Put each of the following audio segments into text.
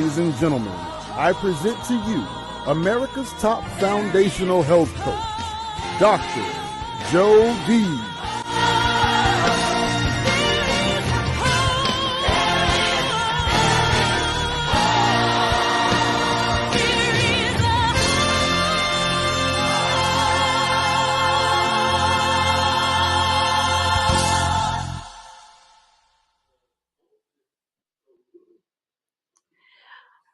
ladies and gentlemen, I present to you America's top foundational health coach, Dr. Joe Dee.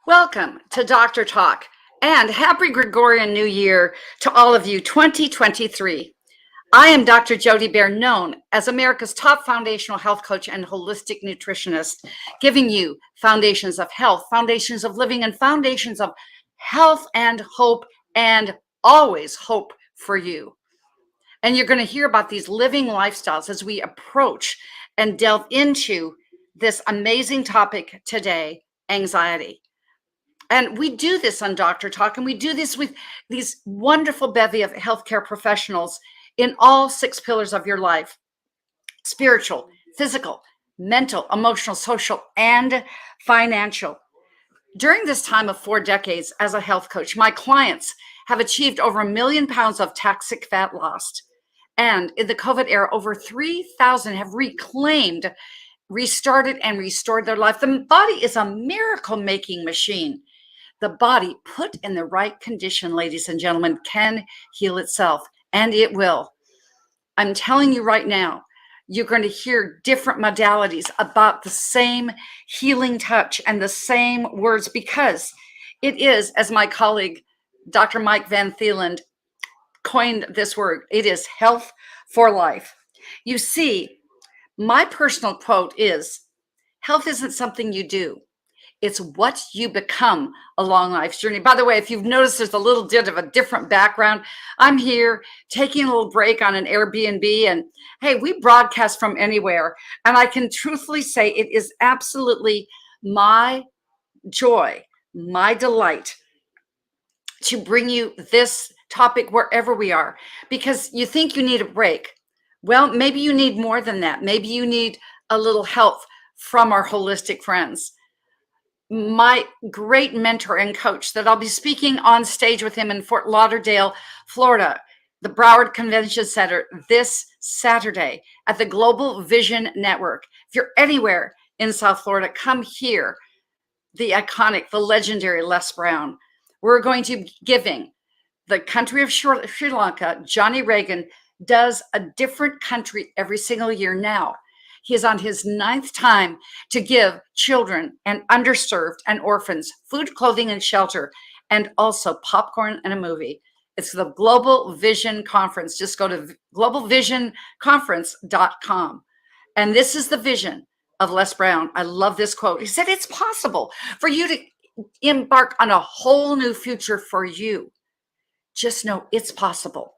Welcome to Doctor Talk, and happy Gregorian New Year to all of you, 2023. I am Dr. Dee Baer, known as America's top foundational health coach and holistic nutritionist, giving you foundations of health, foundations of living, and foundations of health and hope, and always hope for you. And you're going to hear about these living lifestyles as we approach and delve into this amazing topic today, anxiety. And we do this on Doctor Talk, and we do this with these wonderful bevy of healthcare professionals in all 6 pillars of your life: spiritual, physical, mental, emotional, social, and financial. During this time of 4 decades as a health coach, my clients have achieved over 1 million pounds of toxic fat lost. And in the COVID era, over 3,000 have reclaimed, restarted, and restored their life. The body is a miracle-making machine. The body, put in the right condition, ladies and gentlemen, can heal itself, and it will. I'm telling you right now, you're going to hear different modalities about the same healing touch and the same words, because it is, as my colleague, Dr. Mike Van Thielen, coined this word, it is health for life. You see, my personal quote is, health isn't something you do. It's what you become along life's journey. By the way, if you've noticed, there's a little bit of a different background. I'm here taking a little break on an Airbnb, and hey, we broadcast from anywhere. And I can truthfully say it is absolutely my joy, my delight to bring you this topic wherever we are, because you think you need a break. Well, maybe you need more than that. Maybe you need a little help from our holistic friends. My great mentor and coach that I'll be speaking on stage with him in Fort Lauderdale, Florida, the Broward Convention Center this Saturday at the Global Vision Network. If you're anywhere in South Florida, come hear the iconic, the legendary Les Brown. We're going to be giving the country of Sri Lanka. Johnny Reagan does a different country every single year now. He is on his 9th time to give children and underserved and orphans food, clothing, and shelter, and also popcorn and a movie. It's the Global Vision Conference. Just go to globalvisionconference.com. And this is the vision of Les Brown. I love this quote. He said, it's possible for you to embark on a whole new future for you. Just know it's possible.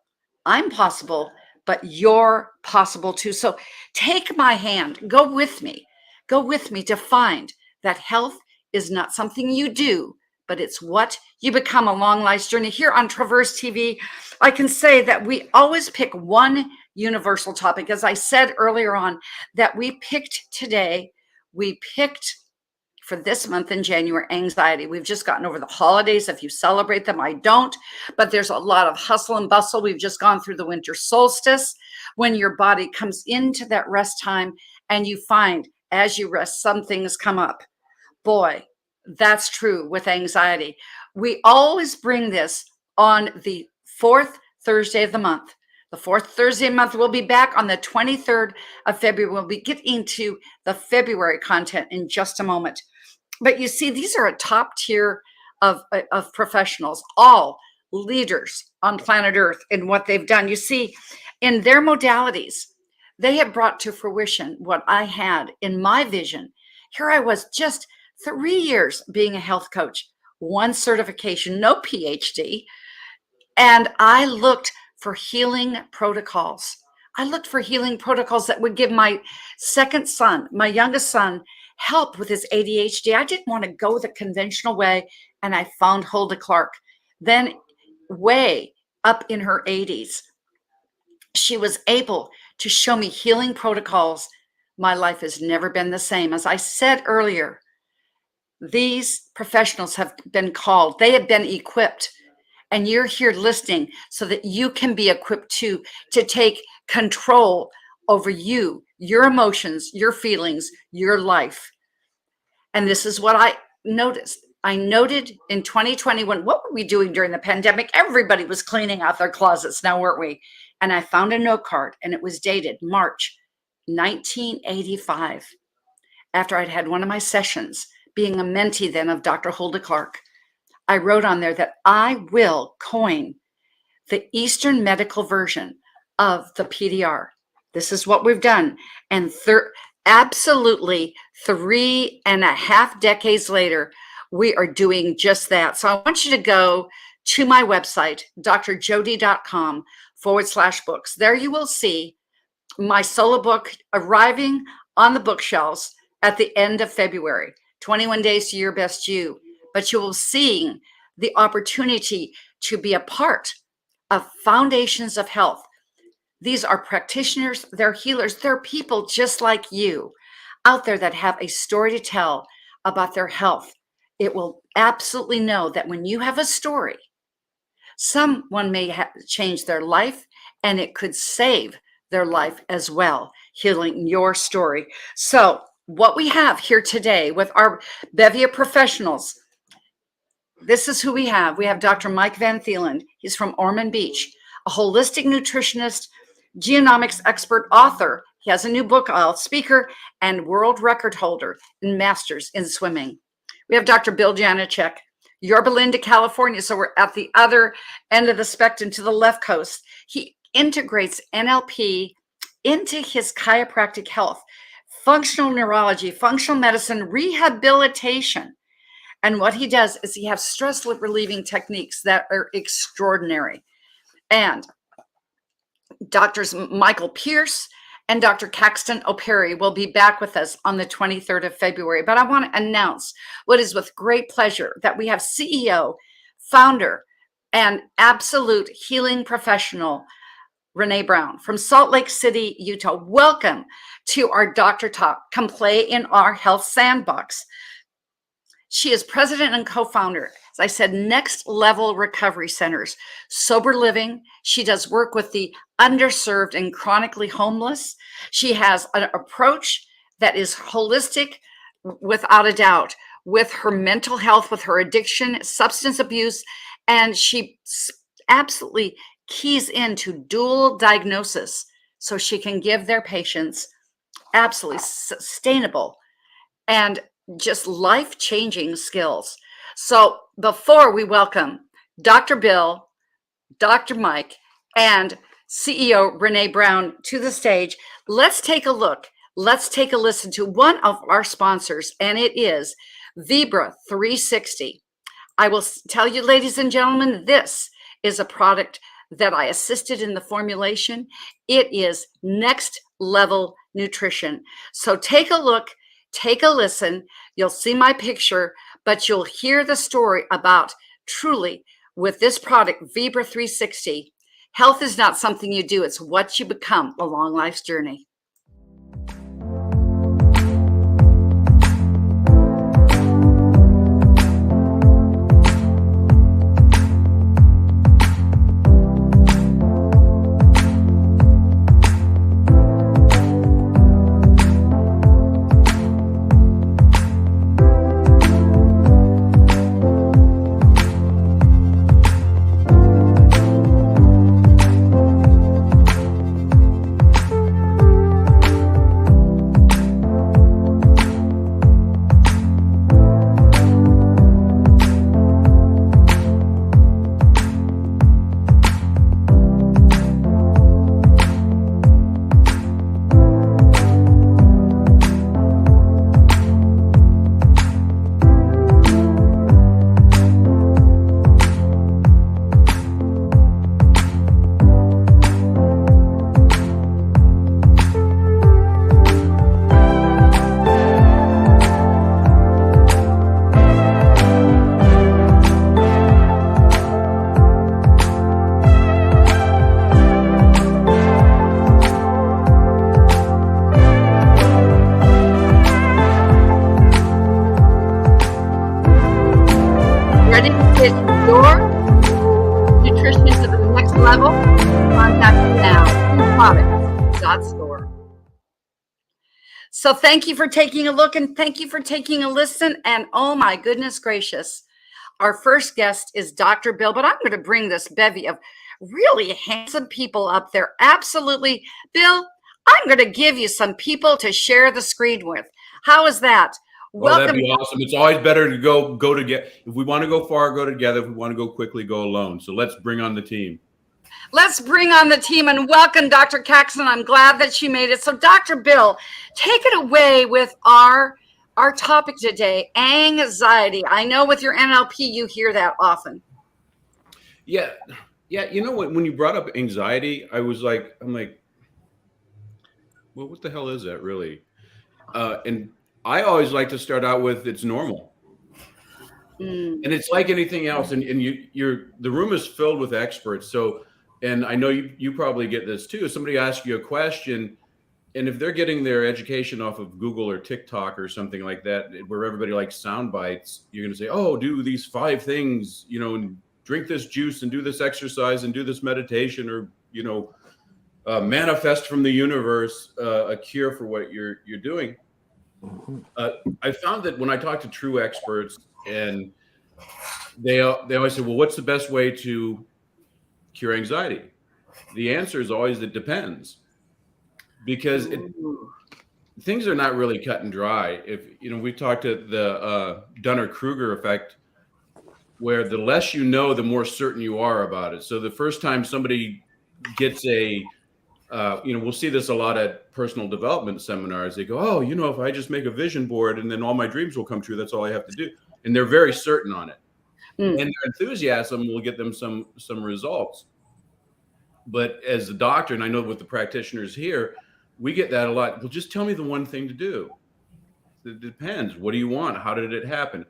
I'm possible, but you're possible too. So take my hand, go with me to find that health is not something you do, but it's what you become along life's journey. Here on Traverse TV, I can say that we always pick one universal topic. As I said earlier on, that we picked for this month in January, anxiety. We've just gotten over the holidays. If you celebrate them, I don't, but there's a lot of hustle and bustle. We've just gone through the winter solstice, when your body comes into that rest time, and you find as you rest, some things come up. Boy, that's true with anxiety. We always bring this on the 4th Thursday of the month. The 4th Thursday of the month, we'll be back on the 23rd of February. We'll be getting into the February content in just a moment. But you see, these are a top tier of professionals, all leaders on planet Earth in what they've done. You see, in their modalities, they have brought to fruition what I had in my vision. Here I was, just 3 years being a health coach, 1 certification, no PhD. And I looked for healing protocols. I looked for healing protocols that would give my second son, my youngest son, help with his ADHD. I didn't want to go the conventional way, and I found Hulda Clark. Then way up in her 80s, she was able to show me healing protocols. My life has never been the same. As I said earlier, These professionals have been called, they have been equipped, and you're here listening so that you can be equipped to take control over you, your emotions, your feelings, your life. And this is what I noticed. I noted in 2021, what were we doing during the pandemic? Everybody was cleaning out their closets now, weren't we? And I found a note card, and it was dated March 1985, after I'd had one of my sessions, being a mentee then of Dr. Hulda Clark. I wrote on there that I will coin the Eastern medical version of the PDR. This is what we've done. And absolutely 3.5 decades later, we are doing just that. So I want you to go to my website, drjodie.com/books. There you will see my solo book arriving on the bookshelves at the end of February, 21 Days to Your Best You. But you will see the opportunity to be a part of Foundations of Health. These are practitioners, they're healers, they're people just like you out there that have a story to tell about their health. It will absolutely know that when you have a story, someone may change their life, and it could save their life as well, healing your story. So what we have here today with our bevy of professionals, this is who we have. We have Dr. Mike Van Thielen. He's from Ormond Beach, a holistic nutritionist, genomics expert, author. He has a new book out, speaker, and world record holder in masters in swimming. We have Dr. Bill Janeshak, Yorba Linda, California. So we're at the other end of the spectrum to the left coast. He integrates NLP into his chiropractic health, functional neurology, functional medicine, rehabilitation. And what he does is he has stress relieving techniques that are extraordinary. And Doctors Michael Pierce and Dr. Caxton Opere will be back with us on the 23rd of February. But I want to announce what is with great pleasure that we have CEO, founder, and absolute healing professional, Renee Brown from Salt Lake City, Utah. Welcome to our Dr. Talk. Come play in our health sandbox. She is president and co-founder, as I said, Next Level Recovery Centers, sober living. She does work with the underserved and chronically homeless. She has an approach that is holistic, without a doubt, with her mental health, with her addiction, substance abuse, and she absolutely keys into dual diagnosis so she can give their patients absolutely sustainable and just life-changing skills. So before we welcome Dr. Bill, Dr. Mike, and CEO Renee Brown to the stage, let's take a look. Let's take a listen to one of our sponsors, and it is Vibra 360. I will tell you, ladies and gentlemen, this is a product that I assisted in the formulation. It is next level nutrition. So take a look, take a listen. You'll see my picture, but you'll hear the story about truly with this product, Vibra 360. Health is not something you do, it's what you become along life's journey. Contact them now. Products.store. So thank you for taking a look and thank you for taking a listen. And oh my goodness gracious, our first guest is Dr. Bill, but I'm going to bring this bevy of really handsome people up there. Absolutely. Bill, I'm going to give you some people to share the screen with. How is that? Welcome. Oh, that'd be awesome. It's always better to go together. If we want to go far, go together. If we want to go quickly, go alone. So let's bring on the team. Let's bring on the team and welcome Dr. Caxton. I'm glad that she made it. So Dr. Bill, take it away with our topic today, anxiety. I know with your NLP, you hear that often. Yeah. You know what? When you brought up anxiety, I'm like, well, what the hell is that really? And I always like to start out with it's normal. And it's like anything else. And the room is filled with experts. So, and I know you probably get this too. If somebody asks you a question, and if they're getting their education off of Google or TikTok or something like that, where everybody likes sound bites, you're going to say, oh, do these 5 things, and drink this juice and do this exercise and do this meditation, or, manifest from the universe a cure for what you're doing. I found that when I talk to true experts, and they always say, well, what's the best way to cure anxiety? The answer is always it depends, because things are not really cut and dry. If we talked to the Dunner-Kruger effect, where the less you know, the more certain you are about it. So the first time somebody gets we'll see this a lot at personal development seminars. They go, oh, if I just make a vision board and then all my dreams will come true, that's all I have to do. And they're very certain on it. And their enthusiasm will get them some results. But as a doctor, and I know with the practitioners here, we get that a lot. Well, just tell me the one thing to do. It depends. What do you want? How did it happen?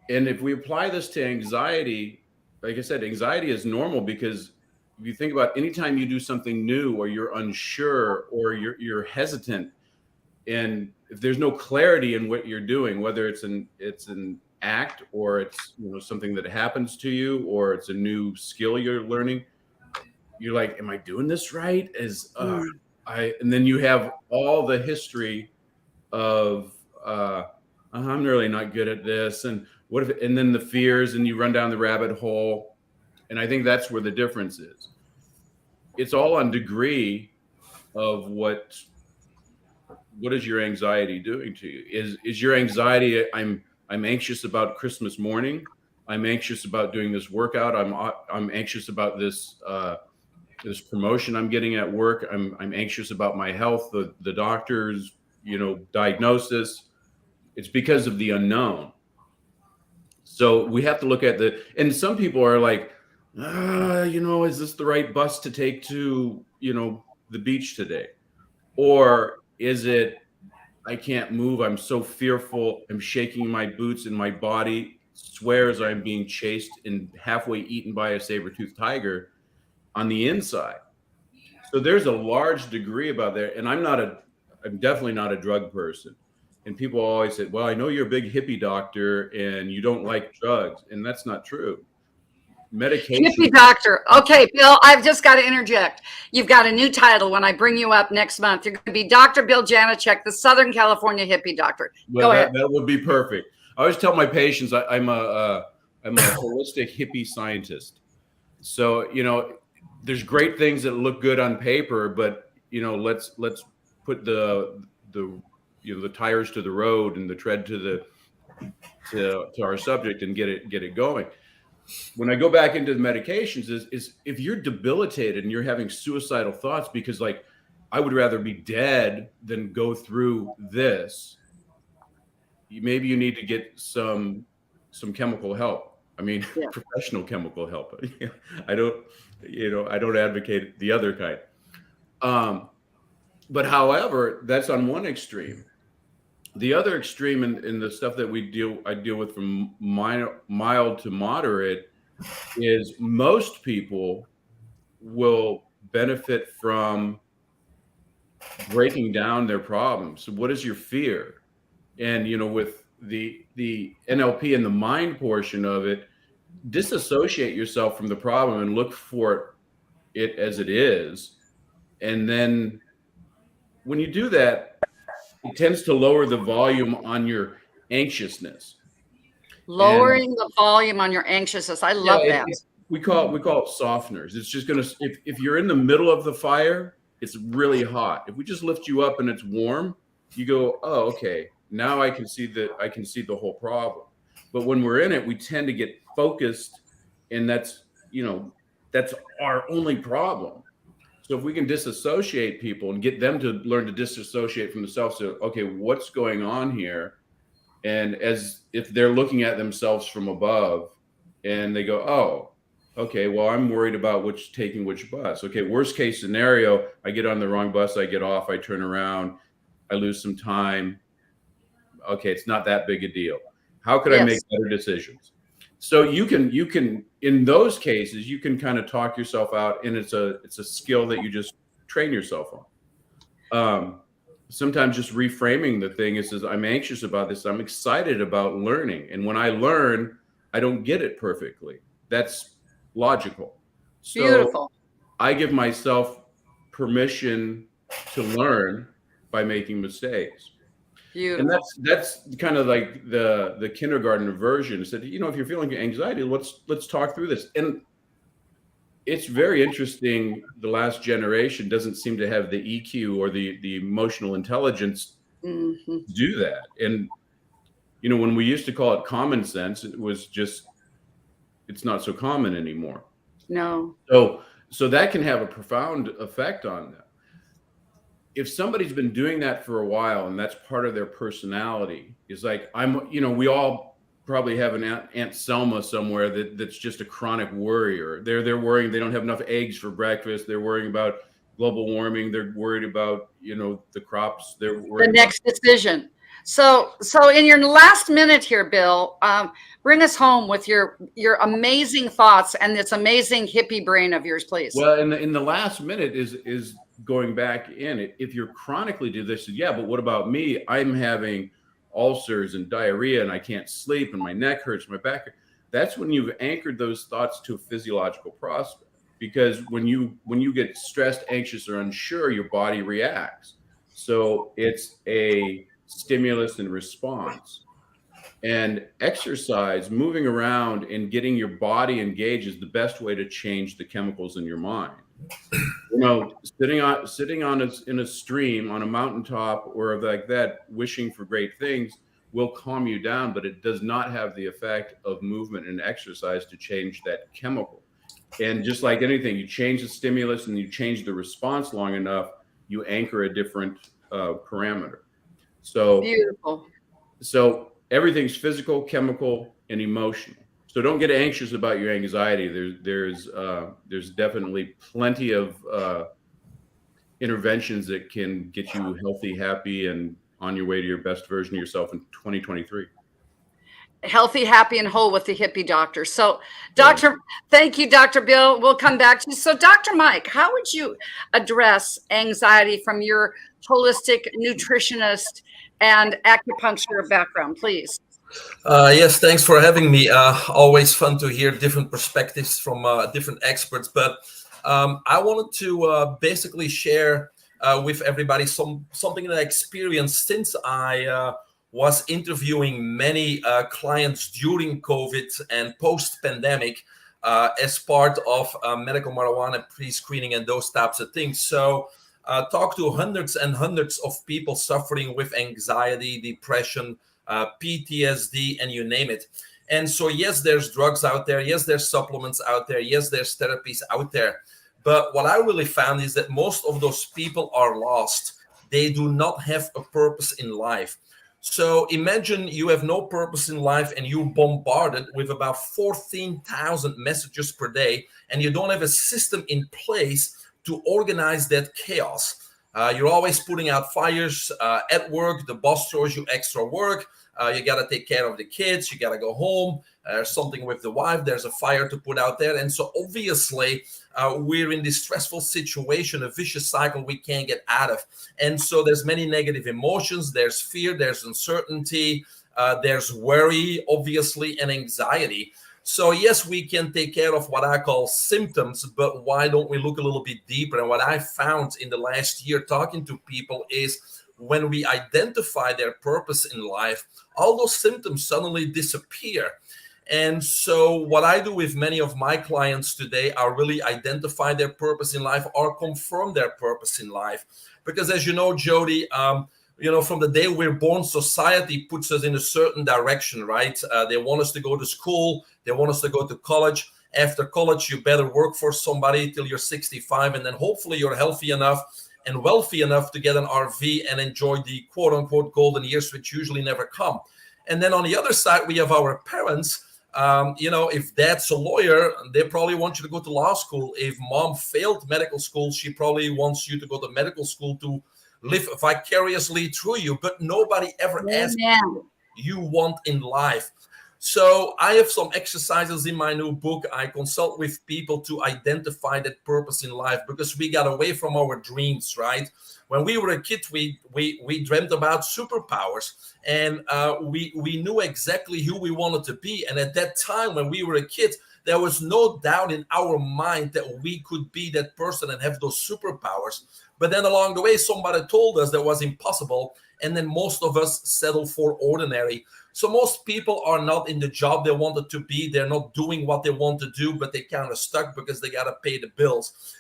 And if we apply this to anxiety, like I said, anxiety is normal, because if you think about anytime you do something new, or you're unsure, or you're hesitant, and if there's no clarity in what you're doing, whether it's an act, or it's something that happens to you, or it's a new skill you're learning, you're like, am I doing this right? And then you have all the history of I'm really not good at this, and and then the fears, and you run down the rabbit hole. And I think that's where the difference is. It's all on degree of what is your anxiety doing to you? Is your anxiety, I'm anxious about Christmas morning. I'm anxious about doing this workout. I'm anxious about this promotion I'm getting at work. I'm anxious about my health, the doctor's diagnosis. It's because of the unknown. So we have to look at and some people are like, is this the right bus to take to, the beach today? Or is it, I can't move, I'm so fearful, I'm shaking my boots, and my body swears I'm being chased and halfway eaten by a saber-toothed tiger on the inside. So there's a large degree about there. And I'm definitely not a drug person. And people always say, well, I know you're a big hippie doctor and you don't like drugs. And that's not true. Medication. Hippie doctor. Okay, Bill, I've just got to interject. You've got a new title when I bring you up next month. You're going to be Dr. Bill Janeshak, the Southern California hippie doctor. Well, Go ahead. That would be perfect. I always tell my patients I'm a holistic hippie scientist. So, there's great things that look good on paper, but let's put the tires to the road and the tread to our subject and get it going. When I go back into the medications, is if you're debilitated and you're having suicidal thoughts because I would rather be dead than go through this, maybe you need to get some chemical help. I mean, professional chemical help. I don't advocate the other kind. But however, that's on one extreme. The other extreme in the stuff that I deal with from mild to moderate is most people will benefit from breaking down their problems. So what is your fear? And, with the NLP and the mind portion of it, disassociate yourself from the problem and look for it it as it is. And then when you do that, it tends to lower the volume on your anxiousness. Lowering the volume on your anxiousness. I love that. We call it softeners. It's just going to, if you're in the middle of the fire, it's really hot. If we just lift you up and it's warm, you go, oh, okay, now I can see the whole problem. But when we're in it, we tend to get focused, and that's our only problem. So if we can disassociate people and get them to learn to disassociate from themselves, so, okay, what's going on here? And as if they're looking at themselves from above and they go, oh, okay, well, I'm worried about taking which bus. Okay, worst case scenario, I get on the wrong bus, I get off, I turn around, I lose some time. Okay, it's not that big a deal. How could I make better decisions? So you can in those cases, you can kind of talk yourself out, and it's a skill that you just train yourself on. Sometimes just reframing the thing is I'm anxious about this. I'm excited about learning. And when I learn, I don't get it perfectly. That's logical. So beautiful. I give myself permission to learn by making mistakes. Beautiful. And that's kind of like the kindergarten version. Said, if you're feeling anxiety, let's talk through this. And it's very interesting. The last generation doesn't seem to have the EQ or the emotional intelligence to do that. And when we used to call it common sense, it's not so common anymore. No. So that can have a profound effect on them. If somebody's been doing that for a while and that's part of their personality, is like we all probably have an Aunt Selma somewhere that's just a chronic worrier. They're worrying they don't have enough eggs for breakfast. They're worrying about global warming. They're worried about the crops. They're worried the next decision. So in your last minute here, Bill, bring us home with your amazing thoughts and this amazing hippie brain of yours, please. Well, in the last minute is going back in. If you're chronically do this, yeah, but what about me? I'm having ulcers and diarrhea and I can't sleep and my neck hurts, my back hurts. That's when you've anchored those thoughts to a physiological prospect. Because when you get stressed, anxious, or unsure, your body reacts. So it's a stimulus and response. And exercise, moving around and getting your body engaged is the best way to change the chemicals in your mind. Sitting in a stream on a mountaintop or like that, wishing for great things will calm you down, but it does not have the effect of movement and exercise to change that chemical. And just like anything, you change the stimulus and you change the response long enough, you anchor a different parameter. So beautiful. So everything's physical, chemical, and emotional. So don't get anxious about your anxiety. There's definitely plenty of interventions that can get you healthy, happy, and on your way to your best version of yourself in 2023. Healthy, happy, and whole with the hippie doctor. So, thank you, Dr. Bill. We'll come back to you. So, Dr. Mike, how would you address anxiety from your holistic nutritionist and acupuncture background, please? Yes, thanks for having me. Always fun to hear different perspectives from different experts. But I wanted to basically share with everybody something that I experienced since I was interviewing many clients during COVID and post-pandemic as part of medical marijuana pre-screening and those types of things. So talk to hundreds and hundreds of people suffering with anxiety, depression, PTSD, and you name it. And so, yes, there's drugs out there. Yes, there's supplements out there. Yes, there's therapies out there. But what I really found is that most of those people are lost. They do not have a purpose in life. So imagine you have no purpose in life and you're bombarded with about 14,000 messages per day, and you don't have a system in place to organize that chaos. You're always putting out fires at work. The boss throws you extra work. You got to take care of the kids. You got to go home. Something with the wife. There's a fire to put out there. And so obviously we're in this stressful situation, a vicious cycle we can't get out of. And so there's many negative emotions. There's fear. There's uncertainty. There's worry, obviously, and anxiety. So yes, we can take care of what I call symptoms, but why don't we look a little bit deeper? And what I found in the last year talking to people is when we identify their purpose in life, all those symptoms suddenly disappear. And so what I do with many of my clients today are really identify their purpose in life or confirm their purpose in life. Because as you know, Jody, from the day we're born, society puts us in a certain direction, right? They want us to go to school. They want us to go to college. After college, you better work for somebody till you're 65. And then hopefully you're healthy enough and wealthy enough to get an RV and enjoy the quote unquote golden years, which usually never come. And then on the other side, we have our parents. If dad's a lawyer, they probably want you to go to law school. If mom failed medical school, she probably wants you to go to medical school to live vicariously through you. But nobody ever asks what you want in life. So I have some exercises in my new book. I consult with people to identify that purpose in life, because we got away from our dreams, right? When we were a kid, we dreamt about superpowers, and we knew exactly who we wanted to be. And at that time, when we were a kid, there was no doubt in our mind that we could be that person and have those superpowers. But then along the way, somebody told us that was impossible. And then most of us settled for ordinary. So most people are not in the job they wanted to be. They're not doing what they want to do, but they kind of stuck because they got to pay the bills.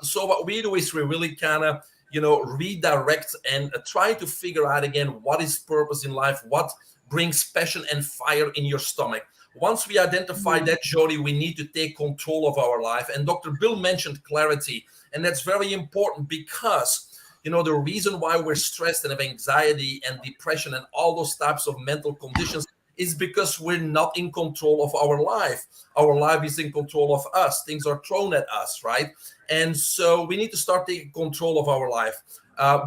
So what we do is we really kind of, redirect and try to figure out again, what is purpose in life? What brings passion and fire in your stomach? Once we identify that, Jody, we need to take control of our life. And Dr. Bill mentioned clarity. And that's very important because the reason why we're stressed and have anxiety and depression and all those types of mental conditions is because we're not in control of our life. Our life is in control of us. Things are thrown at us, right? And so we need to start taking control of our life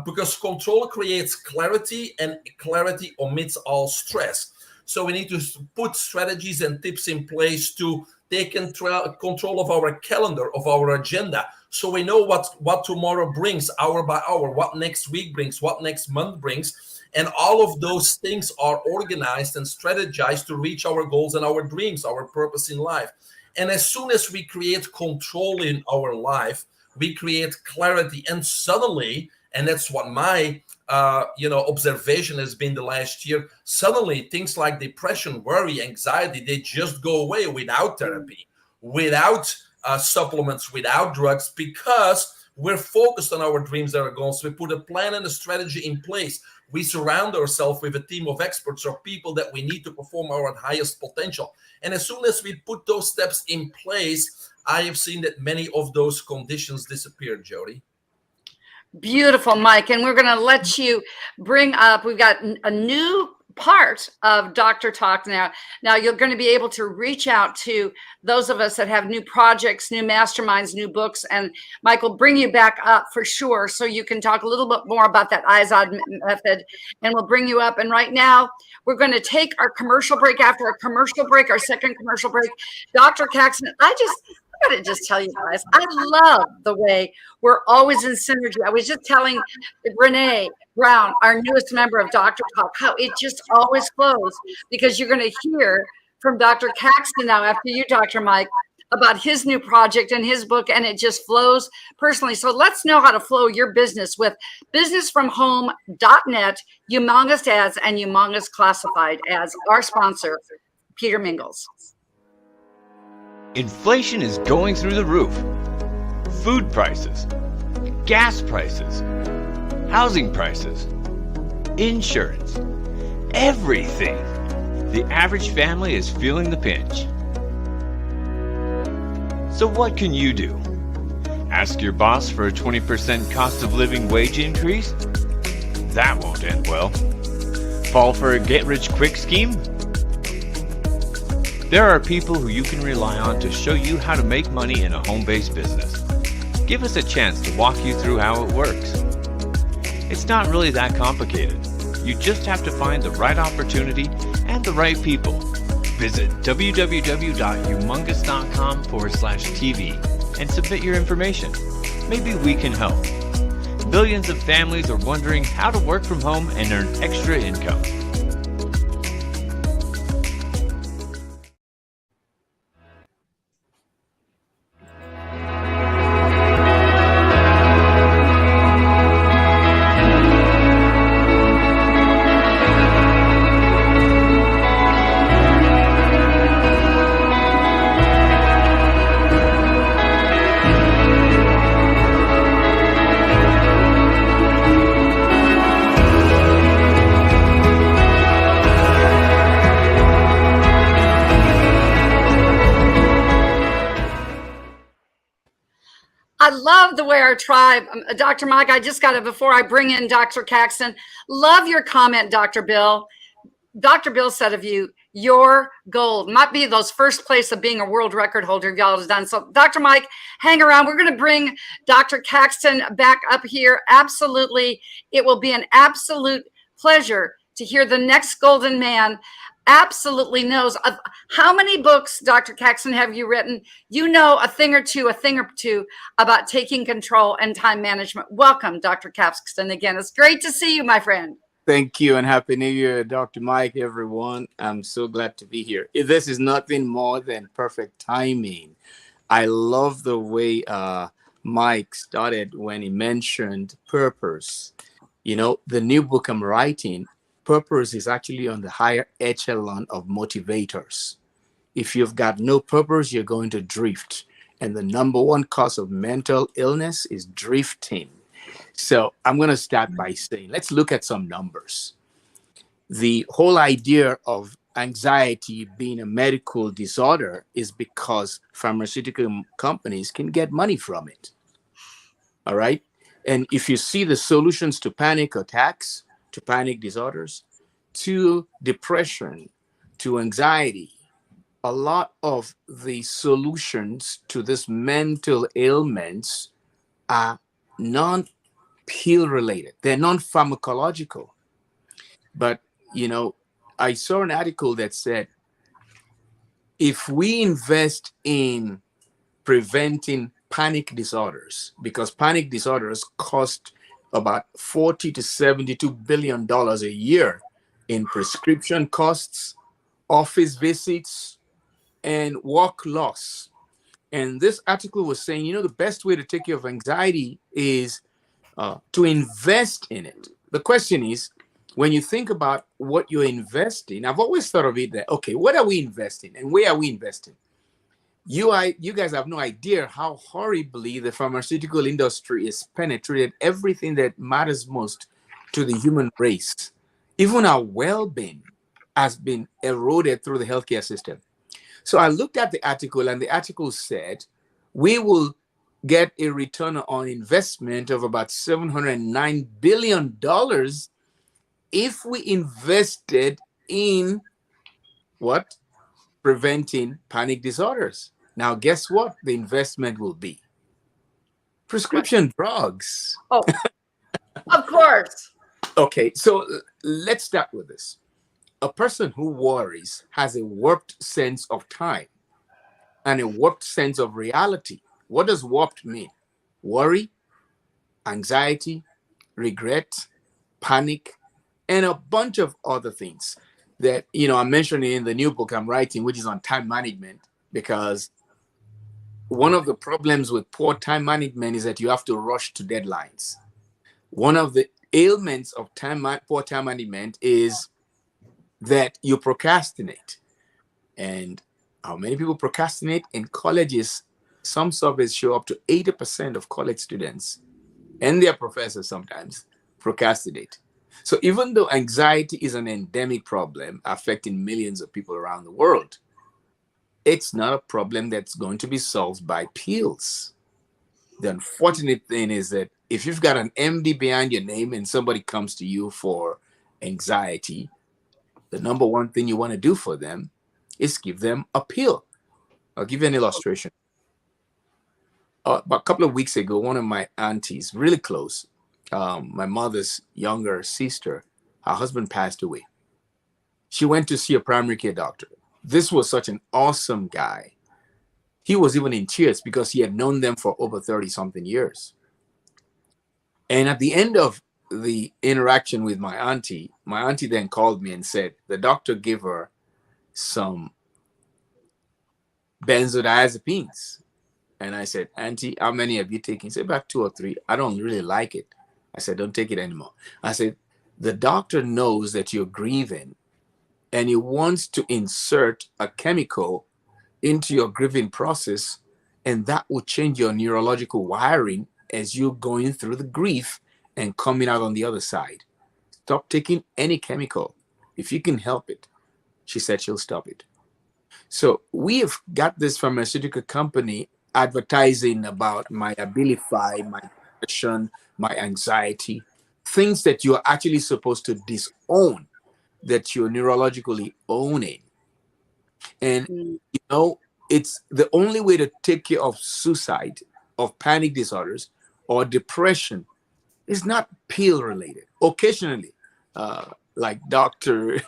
because control creates clarity, and clarity omits all stress. So we need to put strategies and tips in place to take control of our calendar, of our agenda, so we know what tomorrow brings, hour by hour, what next week brings, what next month brings. And all of those things are organized and strategized to reach our goals and our dreams, our purpose in life. And as soon as we create control in our life, we create clarity. And suddenly, and that's what my observation has been the last year, suddenly things like depression, worry, anxiety, they just go away without therapy, without supplements, without drugs, because we're focused on our dreams and our goals. We put a plan and a strategy in place. We surround ourselves with a team of experts or people that we need to perform our highest potential. And as soon as we put those steps in place, I have seen that many of those conditions disappear, Jody. Beautiful, Mike. And we're going to let you bring up, we've got a new part of Dr. Talk now. Now you're going to be able to reach out to those of us that have new projects, new masterminds, new books, and Mike will bring you back up for sure, so you can talk a little bit more about that IZOD method, and we'll bring you up. And right now we're going to take our commercial break. After our commercial break, our second commercial break, Dr. Caxton, I gotta just tell you guys, I love the way we're always in synergy. I was just telling Renee Brown, our newest member of Dr. Talk, how it just always flows, because you're going to hear from Dr. Caxton now after you, Dr. Mike, about his new project and his book, and it just flows personally. So let's know how to flow your business with businessfromhome.net, Humongous Ads, and Humongous Classified as our sponsor, Peter Mingles. Inflation is going through the roof. Food prices, gas prices, housing prices, insurance, everything. The average family is feeling the pinch. So what can you do? Ask your boss for a 20% cost of living wage increase? That won't end well. Fall for a get-rich-quick scheme? There are people who you can rely on to show you how to make money in a home-based business. Give us a chance to walk you through how it works. It's not really that complicated. You just have to find the right opportunity and the right people. Visit www.humongous.com/TV and submit your information. Maybe we can help. Billions of families are wondering how to work from home and earn extra income. way, our tribe, Dr. Mike, I just got to, before I bring in Dr. Caxton, love your comment, Dr. Bill. Dr. Bill said of you, your gold might be those first place of being a world record holder y'all has done. So Dr. Mike, hang around. We're going to bring Dr. Caxton back up here. Absolutely. It will be an absolute pleasure to hear the next golden man absolutely knows of how many books, Dr. Caxton, have you written? You know a thing or two about taking control and time management. Welcome, Dr. Caxton. Again, it's great to see you, my friend. Thank you, and Happy New Year, Dr. Mike, everyone. I'm so glad to be here. This is nothing more than perfect timing. I love the way Mike started when he mentioned purpose. You know, the new book I'm writing, purpose is actually on the higher echelon of motivators. If you've got no purpose, you're going to drift. And the number one cause of mental illness is drifting. So I'm going to start by saying, let's look at some numbers. The whole idea of anxiety being a medical disorder is because pharmaceutical companies can get money from it. All right. And if you see the solutions to panic attacks, to panic disorders, to depression, to anxiety, a lot of the solutions to these mental ailments are non-pill related. They're non-pharmacological. But, you know, I saw an article that said, if we invest in preventing panic disorders, because panic disorders cost about $40 to $72 billion a year in prescription costs, office visits, and work loss. And this article was saying, you know, the best way to take care of anxiety is to invest in it. The question is, when you think about what you're investing, I've always thought of it that, okay, what are we investing and where are we investing? You guys have no idea how horribly the pharmaceutical industry has penetrated everything that matters most to the human race. Even our well-being has been eroded through the healthcare system. So I looked at the article, and the article said we will get a return on investment of about $709 billion if we invested in what? Preventing panic disorders. Now, guess what the investment will be? Prescription drugs. Oh, of course. Okay, so let's start with this. A person who worries has a warped sense of time and a warped sense of reality. What does warped mean? Worry, anxiety, regret, panic, and a bunch of other things that, you know, I'm mentioning in the new book I'm writing, which is on time management, because one of the problems with poor time management is that you have to rush to deadlines. One of the ailments of poor time management is that you procrastinate. And how many people procrastinate? In colleges, some surveys show up to 80% of college students and their professors sometimes procrastinate. So even though anxiety is an endemic problem affecting millions of people around the world, it's not a problem that's going to be solved by pills. The unfortunate thing is that if you've got an MD behind your name and somebody comes to you for anxiety, the number one thing you want to do for them is give them a pill. I'll give you an illustration. About a couple of weeks ago, one of my aunties, really close, my mother's younger sister, her husband passed away. She went to see a primary care doctor. This was such an awesome guy. He was even in tears because he had known them for over 30-something years. And at the end of the interaction with my auntie then called me and said, the doctor gave her some benzodiazepines. And I said, Auntie, how many have you taken? She said, about 2 or 3. I don't really like it. I said, don't take it anymore. I said, the doctor knows that you're grieving and he wants to insert a chemical into your grieving process, and that will change your neurological wiring as you're going through the grief and coming out on the other side. Stop taking any chemical. If you can help it. She said she'll stop it. So we have got this pharmaceutical company advertising about my Abilify, my depression, my anxiety, things that you're actually supposed to disown, that you're neurologically owning. And, you know, it's the only way to take care of suicide, of panic disorders, or depression is not pill related. Occasionally, like Dr.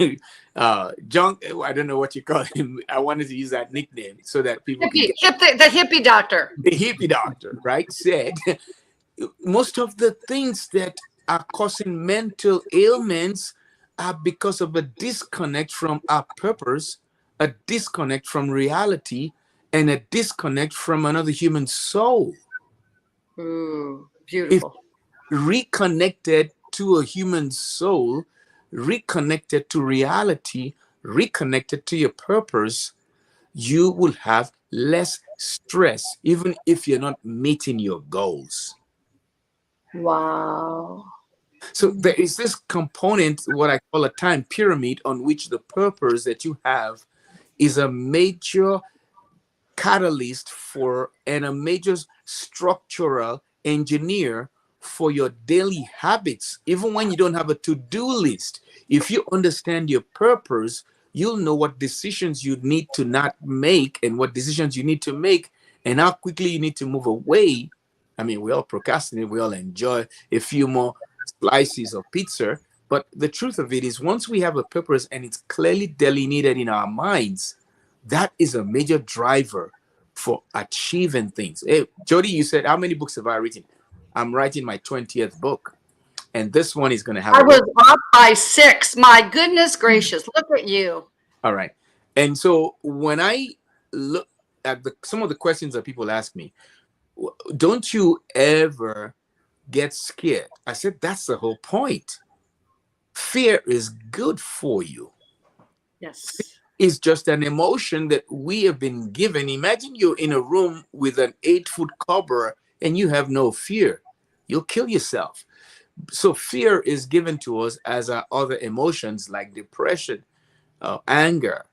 John, I don't know what you call him. I wanted to use that nickname so that people can get the hippie doctor. the hippie doctor, right? Said most of the things that are causing mental ailments are because of a disconnect from our purpose, a disconnect from reality, and a disconnect from another human soul. Ooh, beautiful. Reconnected to a human soul, reconnected to reality, reconnected to your purpose, you will have less stress, even if you're not meeting your goals. Wow. So there is this component, what I call a time pyramid, on which the purpose that you have is a major catalyst for and a major structural engineer for your daily habits. Even when you don't have a to-do list, if you understand your purpose, you'll know what decisions you need to not make and what decisions you need to make and how quickly you need to move away. I mean, we all procrastinate, we all enjoy a few more slices of pizza, but the truth of it is, once we have a purpose and it's clearly delineated in our minds, that is a major driver for achieving things. Hey, Jody, you said, how many books have I written? I'm writing my 20th book, and this one is going to have. I was off by 6. My goodness gracious! Look at you. All right, and so when I look at some of the questions that people ask me, don't you ever get scared? I said that's the whole point. Fear is good for you. Yes. It's just an emotion that we have been given. Imagine you're in a room with an 8-foot cobra and you have no fear. You'll kill yourself. So fear is given to us as our other emotions like depression, anger,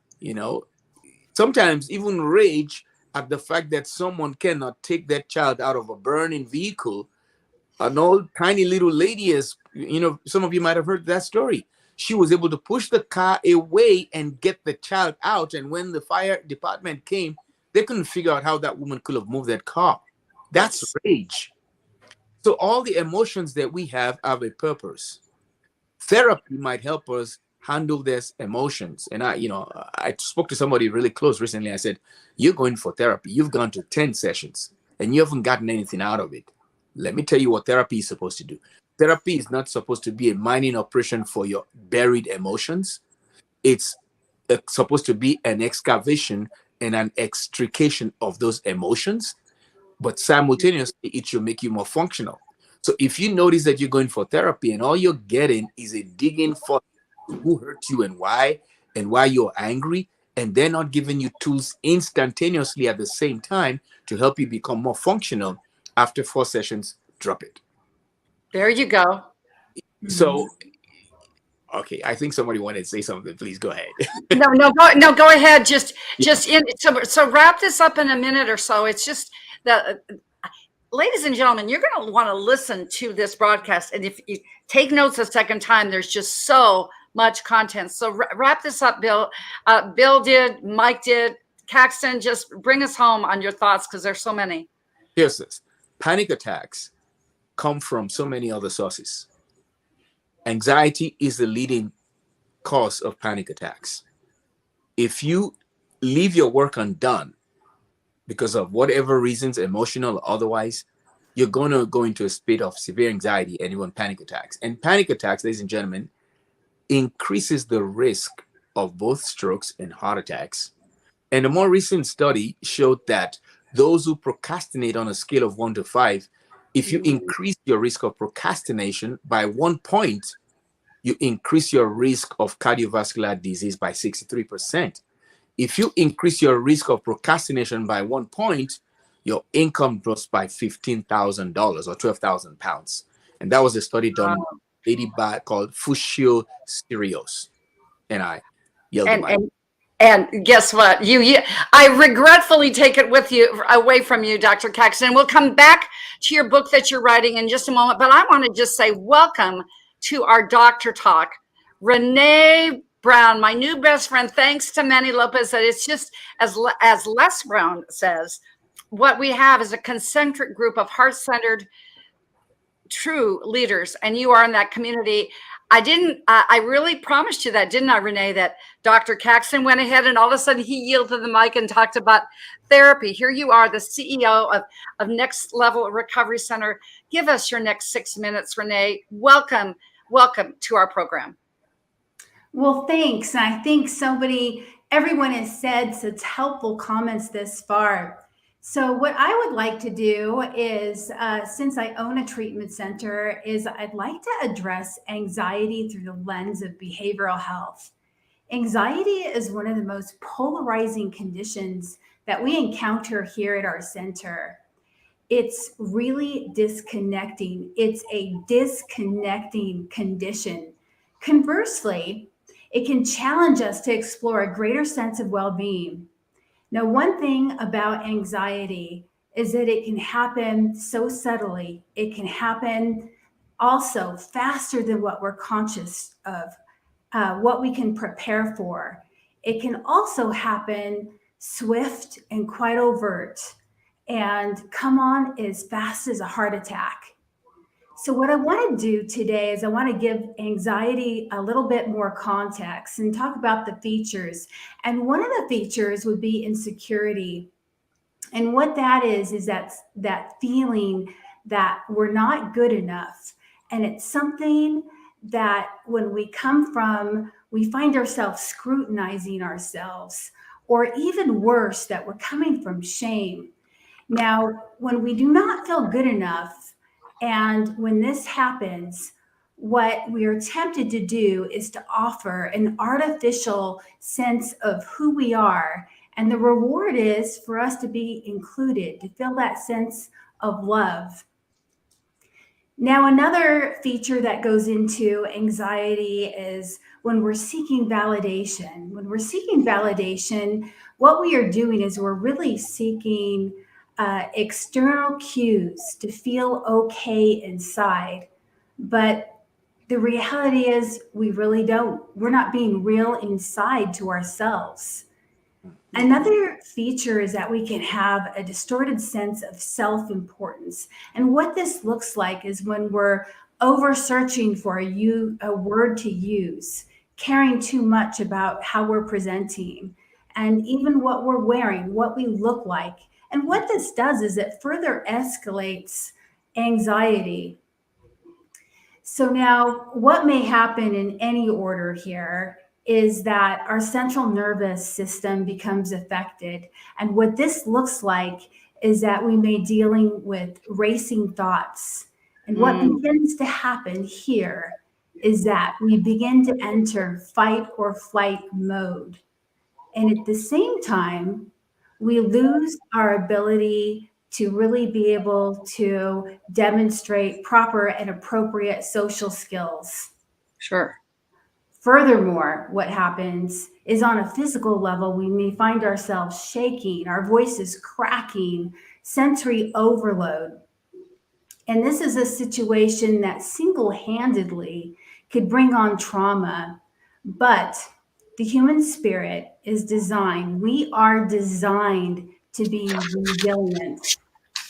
sometimes even rage at the fact that someone cannot take that child out of a burning vehicle. An old tiny little lady, as some of you might have heard that story. She was able to push the car away and get the child out. And when the fire department came, they couldn't figure out how that woman could have moved that car. That's rage. So all the emotions that we have a purpose. Therapy might help us handle these emotions. And I spoke to somebody really close recently. I said, you're going for therapy. You've gone to 10 sessions and you haven't gotten anything out of it. Let me tell you what therapy is supposed to do. Therapy is not supposed to be a mining operation for your buried emotions. It's supposed to be an excavation and an extrication of those emotions, but simultaneously it should make you more functional. So if you notice that you're going for therapy and all you're getting is a digging for who hurt you and why you're angry, and they're not giving you tools instantaneously at the same time to help you become more functional, after 4 sessions, drop it. There you go. So, okay, I think somebody wanted to say something. Please go ahead. Go ahead. So wrap this up in a minute or so. It's just that, ladies and gentlemen, you're going to want to listen to this broadcast, and if you take notes a second time, there's just so much content. So wrap this up, Bill. Bill did, Mike did, Caxton. Just bring us home on your thoughts, because there's so many. Here's this: panic attacks come from so many other sources. Anxiety is the leading cause of panic attacks. If you leave your work undone because of whatever reasons, emotional or otherwise, you're going to go into a state of severe anxiety and even panic attacks. And panic attacks, ladies and gentlemen, increases the risk of both strokes and heart attacks. And a more recent study showed that those who procrastinate on a scale of 1 to 5, if you increase your risk of procrastination by 1 point, you increase your risk of cardiovascular disease by 63%. If you increase your risk of procrastination by 1 point, your income drops by $15,000 or 12,000 pounds. And that was a study done by Dee Baer called Fushio Sirios. And I yelled at my. And guess what? I regretfully take it with you away from you, Dr. Caxton. We'll come back to your book that you're writing in just a moment. But I want to just say welcome to our Doctor Talk, Renee Brown, my new best friend. Thanks to Manny Lopez. That it's just as Les Brown says, what we have is a concentric group of heart-centered, true leaders, and you are in that community. I really promised you that, didn't I, Renee, that Dr. Caxton went ahead and all of a sudden he yielded the mic and talked about therapy. Here you are, the CEO of Next Level Recovery Center. Give us your next 6 minutes, Renee. Welcome to our program. Well, thanks. I think everyone has said such helpful comments this far. So what I would like to do is, since I own a treatment center, is I'd like to address anxiety through the lens of behavioral health. Anxiety is one of the most polarizing conditions that we encounter here at our center. It's really disconnecting. It's a disconnecting condition. Conversely, it can challenge us to explore a greater sense of well-being. Now, one thing about anxiety is that it can happen so subtly. It can happen also faster than what we're conscious of, what we can prepare for. It can also happen swift and quite overt and come on as fast as a heart attack. So what I want to do today is I want to give anxiety a little bit more context and talk about the features. And one of the features would be insecurity. And what that is that feeling that we're not good enough. And it's something that when we come from, we find ourselves scrutinizing ourselves, or even worse, that we're coming from shame. Now, when we do not feel good enough, and when this happens, what we are tempted to do is to offer an artificial sense of who we are. And the reward is for us to be included, to feel that sense of love. Now, another feature that goes into anxiety is when we're seeking validation. When we're seeking validation, what we are doing is we're really seeking external cues to feel okay inside. But the reality is we really don't. We're not being real inside to ourselves. Another feature is that we can have a distorted sense of self-importance. And what this looks like is when we're over searching for a word to use, caring too much about how we're presenting, and even what we're wearing, what we look like. And what this does is it further escalates anxiety. So now what may happen in any order here is that our central nervous system becomes affected. And what this looks like is that we may be dealing with racing thoughts. And what begins to happen here is that we begin to enter fight or flight mode. And at the same time, we lose our ability to really be able to demonstrate proper and appropriate social skills. Sure. Furthermore, what happens is on a physical level, we may find ourselves shaking, our voices cracking, sensory overload. And this is a situation that single-handedly could bring on trauma, but the human spirit is designed. We are designed to be resilient.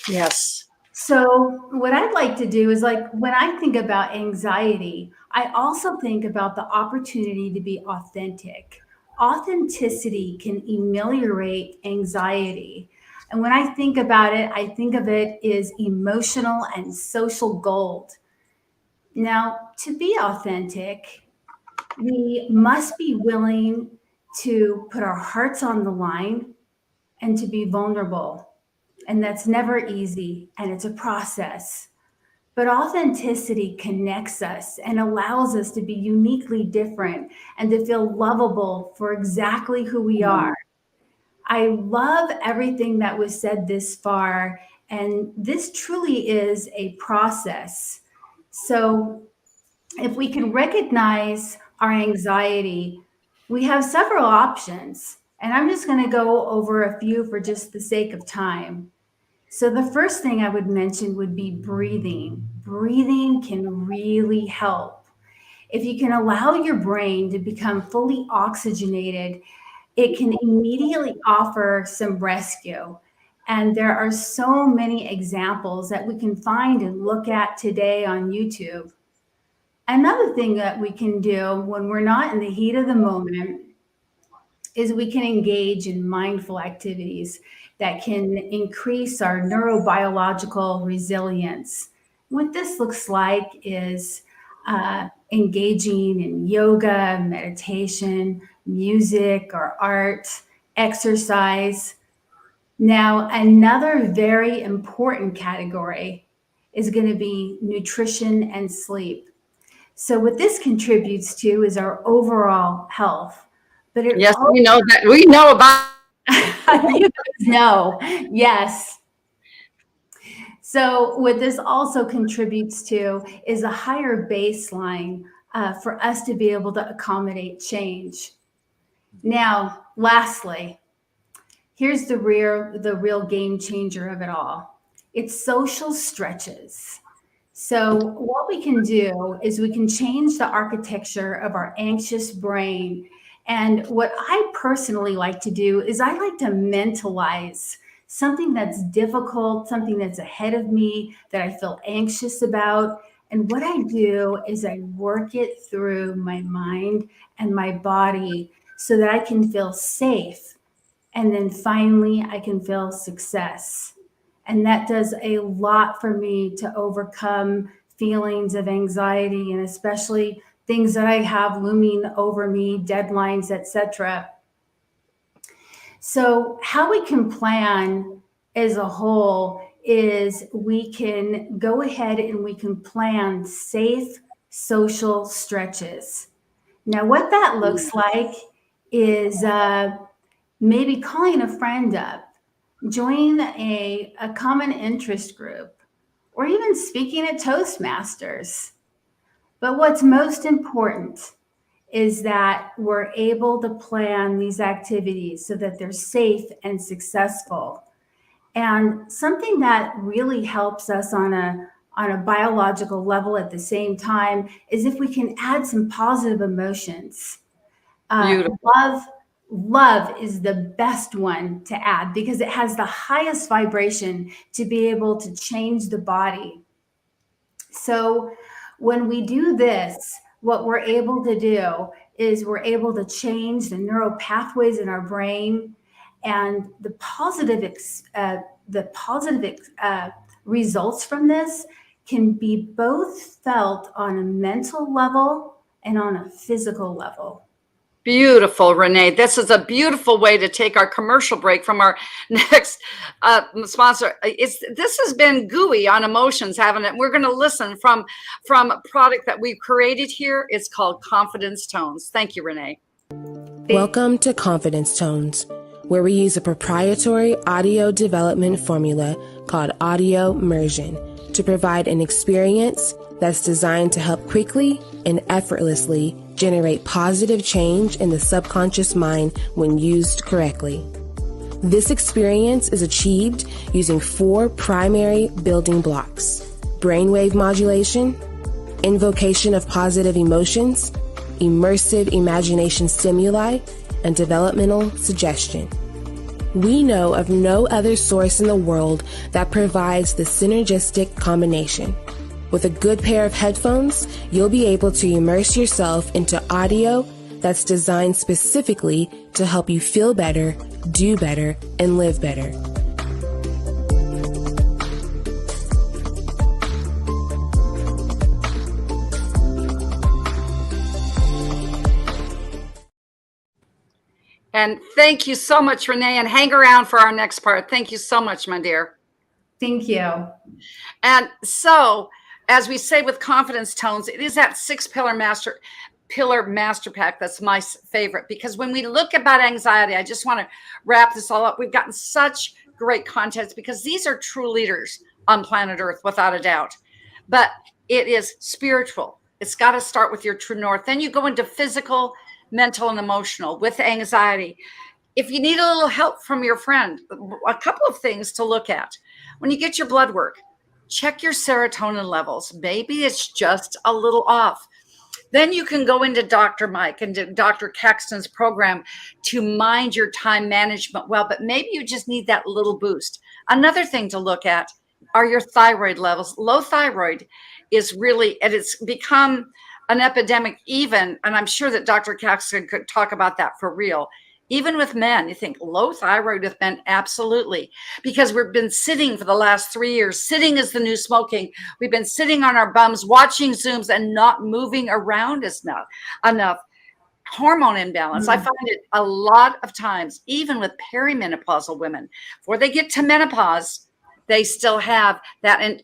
Yes. So what I'd like to do is, like, when I think about anxiety, I also think about the opportunity to be authentic. Authenticity can ameliorate anxiety. And when I think about it, I think of it as emotional and social gold. Now, to be authentic, we must be willing to put our hearts on the line and to be vulnerable. And that's never easy, and it's a process. But authenticity connects us and allows us to be uniquely different and to feel lovable for exactly who we are. I love everything that was said this far, and this truly is a process. So if we can recognize our anxiety, we have several options. And I'm just going to go over a few for just the sake of time. So the first thing I would mention would be breathing. Breathing can really help. If you can allow your brain to become fully oxygenated, it can immediately offer some rescue. And there are so many examples that we can find and look at today on YouTube. Another thing that we can do when we're not in the heat of the moment is we can engage in mindful activities that can increase our neurobiological resilience. What this looks like is engaging in yoga, meditation, music or art, exercise. Now, another very important category is going to be nutrition and sleep. So what this contributes to is our overall health. But it Yes, also, we know that. We know about. you guys know, yes. So what this also contributes to is a higher baseline for us to be able to accommodate change. Now, lastly, here's the real game changer of it all. It's social stretches. So what we can do is we can change the architecture of our anxious brain. And what I personally like to do is I like to mentalize something that's difficult, something that's ahead of me that I feel anxious about. And what I do is I work it through my mind and my body so that I can feel safe. And then finally, I can feel success. And that does a lot for me to overcome feelings of anxiety and especially things that I have looming over me, deadlines, etc. So how we can plan as a whole is we can go ahead and we can plan safe social stretches. Now, what that looks like is maybe calling a friend up, join a common interest group, or even speaking at Toastmasters. But what's most important is that we're able to plan these activities so that they're safe and successful. And something that really helps us on a biological level at the same time is if we can add some positive emotions. Love is the best one to add because it has the highest vibration to be able to change the body. So when we do this, what we're able to do is we're able to change the neural pathways in our brain, and the positive results from this can be both felt on a mental level and on a physical level. Beautiful, Renee. This is a beautiful way to take our commercial break from our next sponsor. This has been gooey on emotions, haven't it? We're going to listen from a product that we've created here. It's called Confidence Tones. Thank you, Renee. Welcome to Confidence Tones, where we use a proprietary audio development formula called audio immersion to provide an experience that's designed to help quickly and effortlessly generate positive change in the subconscious mind when used correctly. This experience is achieved using 4 primary building blocks: brainwave modulation, invocation of positive emotions, immersive imagination stimuli, and developmental suggestion. We know of no other source in the world that provides the synergistic combination. With a good pair of headphones, you'll be able to immerse yourself into audio that's designed specifically to help you feel better, do better, and live better. And thank you so much, Renee, and hang around for our next part. Thank you so much, my dear. Thank you. And so, as we say with Confidence Tones, it is that 6-pillar master pack that's my favorite, because when we look about anxiety, I just want to wrap this all up. We've gotten such great content because these are true leaders on planet Earth, without a doubt. But it is spiritual. It's got to start with your true north. Then you go into physical, mental, and emotional with anxiety. If you need a little help from your friend, a couple of things to look at. When you get your blood work, check your serotonin levels. Maybe it's just a little off. Then you can go into Dr. Mike and Dr. Caxton's program to mind your time management well, but maybe you just need that little boost. Another thing to look at are your thyroid levels. Low thyroid is really, and it's become an epidemic even, and I'm sure that Dr. Caxton could talk about that for real. Even with men, you think low thyroid with men? Absolutely. Because we've been sitting for the last 3 years. Sitting is the new smoking. We've been sitting on our bums, watching Zooms and not moving around enough. Hormone imbalance. I find it a lot of times, even with perimenopausal women, before they get to menopause, they still have that. And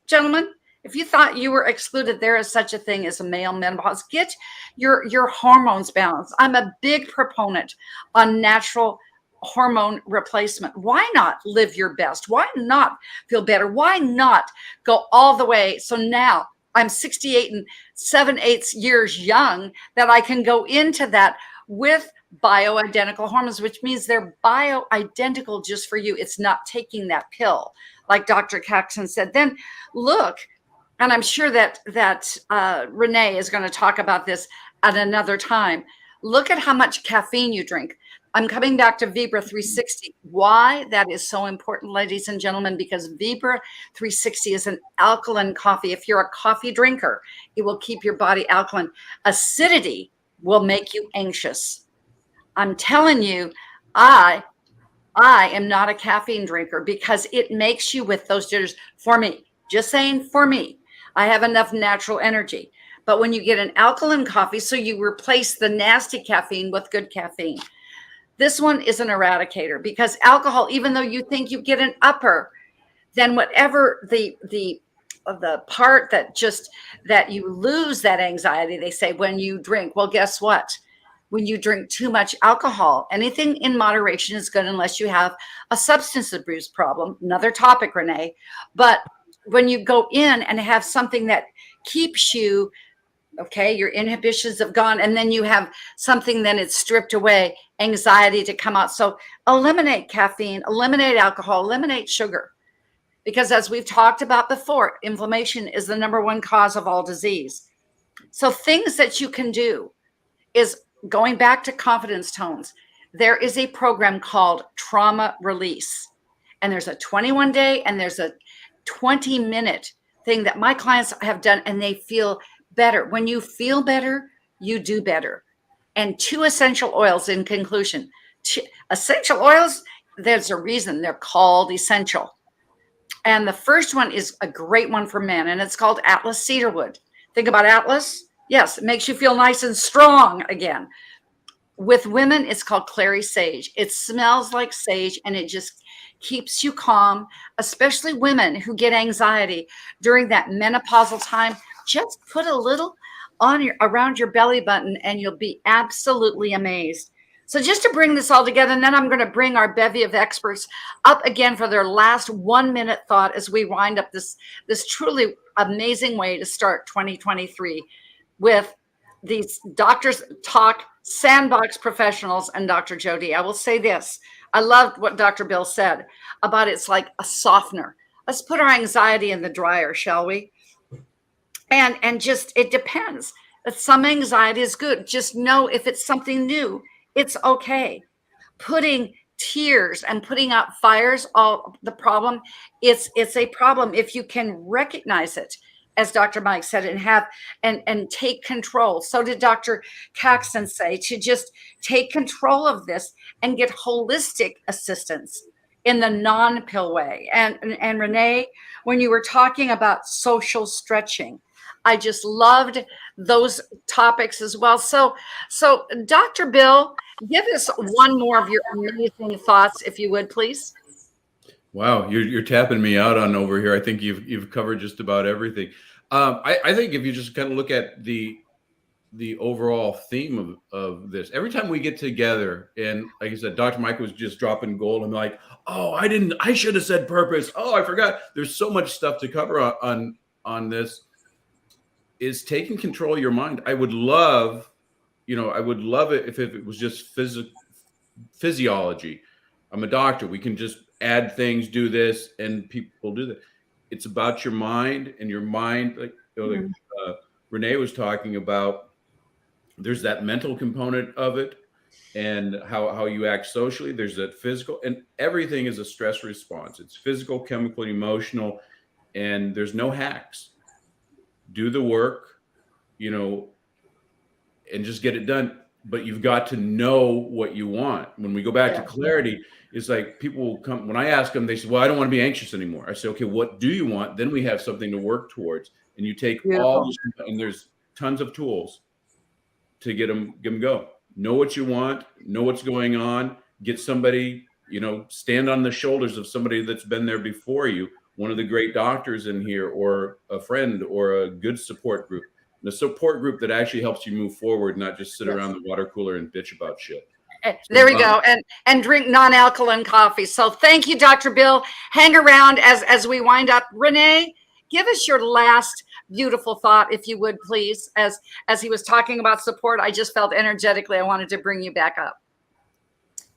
gentlemen, if you thought you were excluded, there is such a thing as a male menopause. Get your hormones balanced. I'm a big proponent on natural hormone replacement. Why not live your best? Why not feel better? Why not go all the way? So now I'm 68 and 7/8 years young that I can go into that with bioidentical hormones, which means they're bioidentical just for you. It's not taking that pill, like Dr. Caxton said. Then look, and I'm sure that Renee is going to talk about this at another time. Look at how much caffeine you drink. I'm coming back to Vibra 360. Why that is so important, ladies and gentlemen, because Vibra 360 is an alkaline coffee. If you're a coffee drinker, it will keep your body alkaline. Acidity will make you anxious. I'm telling you, I am not a caffeine drinker because it makes you with those jitters. For me, just saying, for me, I have enough natural energy. But when you get an alkaline coffee, so you replace the nasty caffeine with good caffeine. This one is an eradicator because alcohol, even though you think you get an upper, then whatever the part that you lose that anxiety, they say when you drink. Well, guess what? When you drink too much alcohol, anything in moderation is good unless you have a substance abuse problem. Another topic, Renee. But when you go in and have something that keeps you, okay, your inhibitions have gone, and then you have something, then it's stripped away, anxiety to come out. So eliminate caffeine, eliminate alcohol, eliminate sugar. Because as we've talked about before, inflammation is the #1 cause of all disease. So things that you can do is going back to confidence tones. There is a program called Trauma Release, and there's a 21-day and there's a 20-minute thing that my clients have done, and they feel better. When you feel better, you do better. And 2 essential oils in conclusion. Essential oils, there's a reason they're called essential. And the first one is a great one for men, and it's called Atlas Cedarwood. Think about Atlas. Yes, it makes you feel nice and strong again. With women, it's called Clary Sage. It smells like sage, and it just keeps you calm, especially women who get anxiety during that menopausal time. Just put a little around your belly button, and you'll be absolutely amazed. So just to bring this all together, and then I'm going to bring our bevy of experts up again for their last 1-minute thought as we wind up this truly amazing way to start 2023 with these Doctors Talk Sandbox professionals and Dr. Jody. I will say this. I loved what Dr. Bill said about it's like a softener. Let's put our anxiety in the dryer, shall we? And just, it depends. Some anxiety is good. Just know if it's something new, it's okay. Putting tears and putting out fires, all the problem, it's a problem if you can recognize it, as Dr. Mike said, and have and take control. So did Dr. Caxton say, to just take control of this and get holistic assistance in the non-pill way. And Renee, when you were talking about social stretching, I just loved those topics as well. So Dr. Bill, give us one more of your amazing thoughts, if you would, please. Wow, you're tapping me out on over here. I think you've covered just about everything. I think if you just kind of look at the overall theme of this, every time we get together, and like I said, Dr. Mike was just dropping gold. I'm like, oh, I should have said purpose. Oh, I forgot. There's so much stuff to cover on this. Is taking control of your mind. I would love it if it was just physiology. I'm a doctor. We can just add things, do this, and people do that. It's about your mind, and your mind, Renee was talking about, there's that mental component of it, and how you act socially. There's that physical, and everything is a stress response. It's physical, chemical, emotional, and there's no hacks. Do the work, and just get it done. But you've got to know what you want. When we go back to clarity, it's like people will come, when I ask them, they say, well, I don't want to be anxious anymore. I say, okay, what do you want? Then we have something to work towards. And you take all this, and there's tons of tools to get them go. Know what you want, know what's going on, get somebody, stand on the shoulders of somebody that's been there before you, one of the great doctors in here, or a friend, or a good support group. And a support group that actually helps you move forward, not just sit around the water cooler and bitch about shit. There we go. And drink non-alkaline coffee. So thank you, Dr. Bill. Hang around as we wind up. Renee, give us your last beautiful thought, if you would, please. As he was talking about support, I just felt energetically I wanted to bring you back up.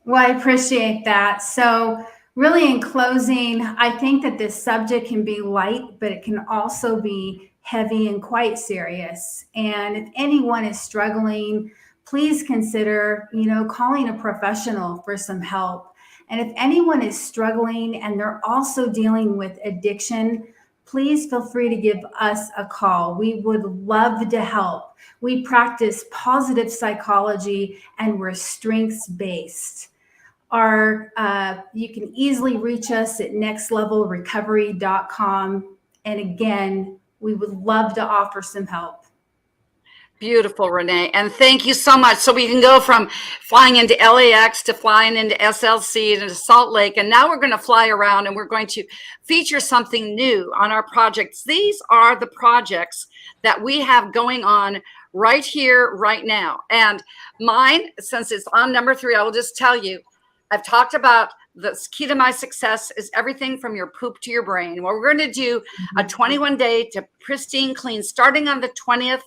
Well, I appreciate that. So really, in closing, I think that this subject can be light, but it can also be heavy and quite serious. And if anyone is struggling, please consider, calling a professional for some help. And if anyone is struggling and they're also dealing with addiction, please feel free to give us a call. We would love to help. We practice positive psychology and we're strengths-based. You can easily reach us at nextlevelrecovery.com. And again, we would love to offer some help. Beautiful, Renee. And thank you so much. So we can go from flying into LAX to flying into SLC and to Salt Lake. And now we're going to fly around and we're going to feature something new on our projects. These are the projects that we have going on right here, right now. And mine, since it's on number 3, I will just tell you, I've talked about the key to my success is everything from your poop to your brain. Well, we're going to do a 21-day to pristine clean starting on the 20th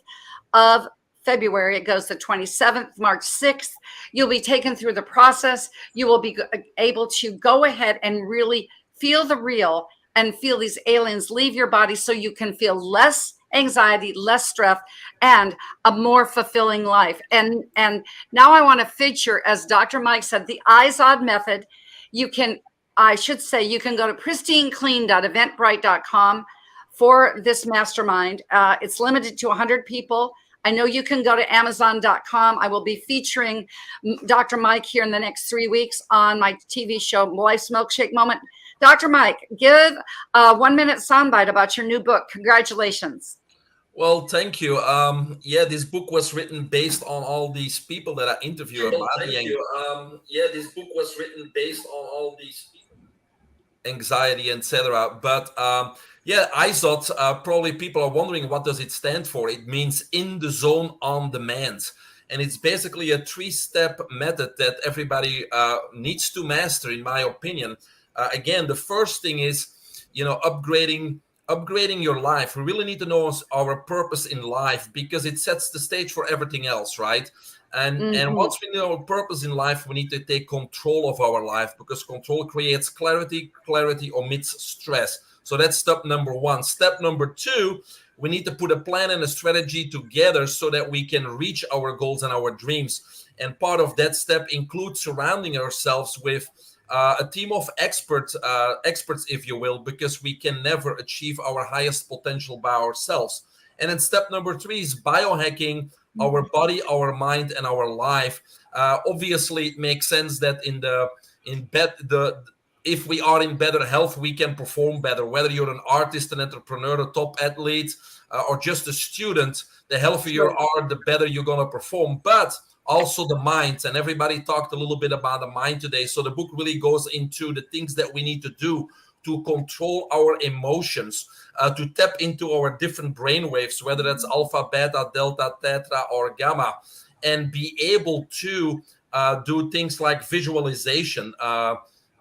of February. It goes the 27th, March 6th. You'll be taken through the process. You will be able to go ahead and really feel the real and feel these aliens leave your body so you can feel less anxiety, less stress, and a more fulfilling life. And now I want to feature, as Dr. Mike said, the IZOD method. You can go to pristineclean.eventbrite.com for this mastermind. It's limited to 100 people. I know you can go to Amazon.com. I will be featuring Dr. Mike here in the next 3 weeks on my TV show, Life's Milkshake Moment. Dr. Mike, give a 1-minute soundbite about your new book. Congratulations. Well, thank you. This book was written based on all these people that I interviewed. This book was written based on all these people. Anxiety, etc. But IZOD, probably people are wondering, what does it stand for? It means in the zone on demand. And it's basically a 3-step method that everybody needs to master, in my opinion. Again, the first thing is, upgrading your life. We really need to know our purpose in life because it sets the stage for everything else, right? And once we know our purpose in life, we need to take control of our life because control creates clarity. Clarity omits stress. So that's step number 1. Step number 2, we need to put a plan and a strategy together so that we can reach our goals and our dreams. And part of that step includes surrounding ourselves with a team of experts, if you will, because we can never achieve our highest potential by ourselves. And then step number 3 is biohacking our body, our mind, and our life. Obviously, it makes sense that if we are in better health, we can perform better. Whether you're an artist, an entrepreneur, a top athlete, or just a student, the healthier you are, the better you're going to perform. But also the mind, and everybody talked a little bit about the mind today. So the book really goes into the things that we need to do to control our emotions, to tap into our different brain waves, whether that's alpha, beta, delta, theta, or gamma, and be able to do things like visualization.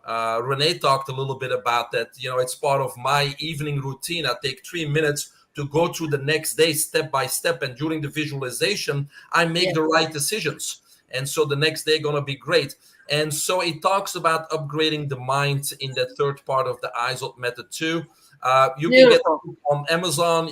Renee talked a little bit about that. It's part of my evening routine. I take 3 minutes to go through the next day step by step. And during the visualization, I make the right decisions. And so the next day going to be great. And so it talks about upgrading the mind in the third part of the ISOT method too. You can get it on Amazon.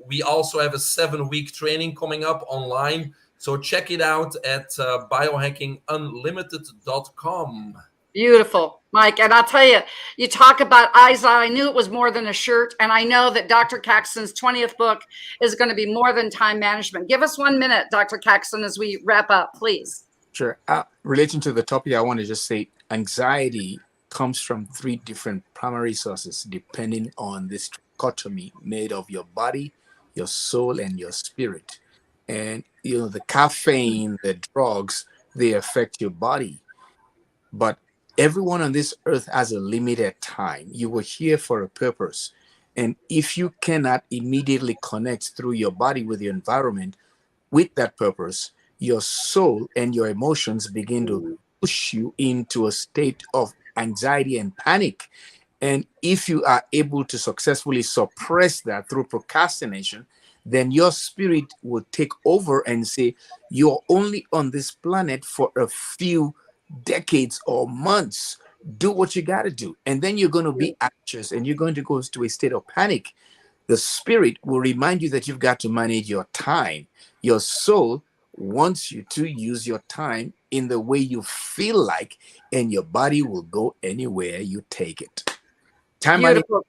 We also have a 7-week training coming up online. So check it out at biohackingunlimited.com. Beautiful, Mike. And I'll tell you, you talk about ISOT. I knew it was more than a shirt. And I know that Dr. Caxton's 20th book is going to be more than time management. Give us 1 minute, Dr. Caxton, as we wrap up, please. Sure. Relating to the topic, I want to just say anxiety comes from 3 different primary sources, depending on this dichotomy made of your body, your soul, and your spirit. And, the caffeine, the drugs, they affect your body. But everyone on this earth has a limited time. You were here for a purpose. And if you cannot immediately connect through your body with your environment with that purpose, your soul and your emotions begin to push you into a state of anxiety and panic. And if you are able to successfully suppress that through procrastination, then your spirit will take over and say, you're only on this planet for a few decades or months. Do what you got to do. And then you're going to be anxious and you're going to go to a state of panic. The spirit will remind you that you've got to manage your time. Your soul wants you to use your time in the way you feel like, and your body will go anywhere you take it. Time management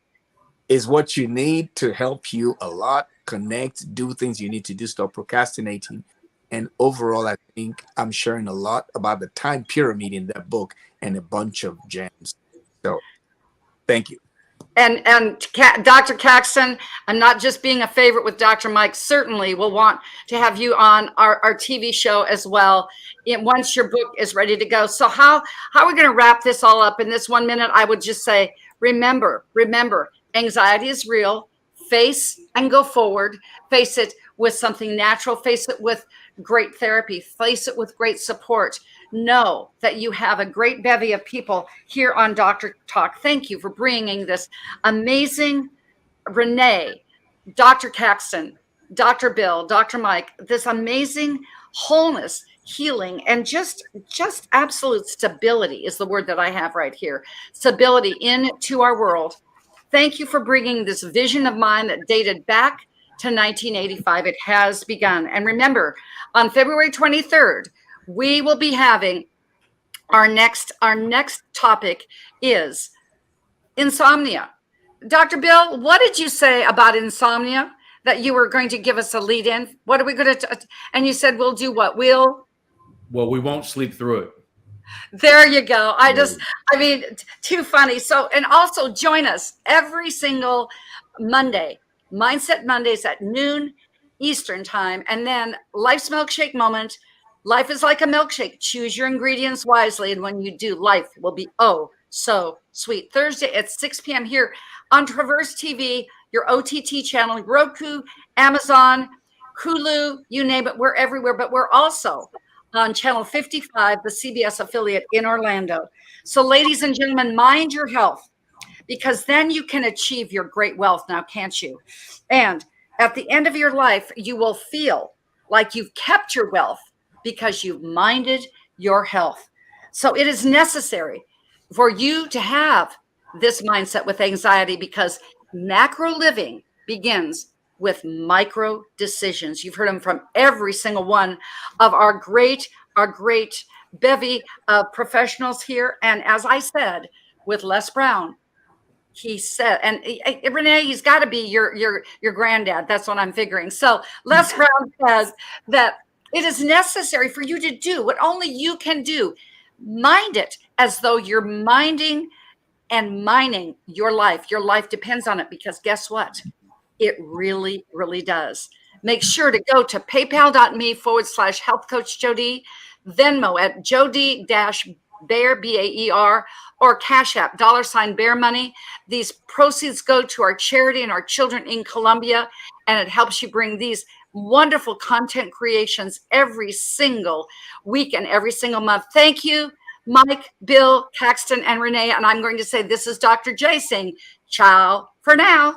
is what you need to help you a lot, connect, do things you need to do, stop procrastinating. And overall, I think I'm sharing a lot about the time pyramid in that book and a bunch of gems. So thank you. And Dr. Caxton, I'm not just being a favorite with Dr. Mike. Certainly we'll want to have you on our TV show as well once your book is ready to go. So how are we going to wrap this all up in this 1 minute? I would just say, remember, anxiety is real. Face and go forward. Face it with something natural. Face it with great therapy. Face it with great support. Know that you have a great bevy of people here on Dr. Talk. Thank you for bringing this amazing Renee, Dr. Caxton, Dr. Bill, Dr. Mike, this amazing wholeness, healing, and just absolute stability is the word that I have right here. Stability into our world. Thank you for bringing this vision of mine that dated back to 1985. It has begun. And remember, on February 23rd, we will be having our next topic is insomnia. Dr. Bill, what did you say about insomnia that you were going to give us a lead in? What are we going to, and you said we'll do what? Well, we won't sleep through it. There you go. Too funny. So, and also join us every single Monday, Mindset Mondays at noon Eastern time. And then Life's Milkshake Moment. Life is like a milkshake. Choose your ingredients wisely. And when you do, life will be oh so sweet. Thursday at 6 p.m. here on Traverse TV, your OTT channel, Roku, Amazon, Hulu, you name it. We're everywhere, but we're also on channel 55, the CBS affiliate in Orlando. So ladies and gentlemen, mind your health, because then you can achieve your great wealth now, can't you? And at the end of your life, you will feel like you've kept your wealth because you've minded your health. So it is necessary for you to have this mindset with anxiety, because macro living begins with micro decisions. You've heard them from every single one of our great bevy of professionals here. And as I said, with Les Brown, he said, and Renee, he's got to be your granddad. That's what I'm figuring. So Les Brown says that it is necessary for you to do what only you can do. Mind it as though you're minding and mining your life. Your life depends on it, because guess what? It really, really does. Make sure to go to paypal.me/health coach Jody, Venmo at Jody-Baer, B-A-E-R, or Cash App, $Bear Money. These proceeds go to our charity and our children in Colombia, and it helps you bring these wonderful content creations every single week and every single month. Thank you, Mike, Bill, Caxton, and Renee. And I'm going to say, this is Dr. J saying ciao for now.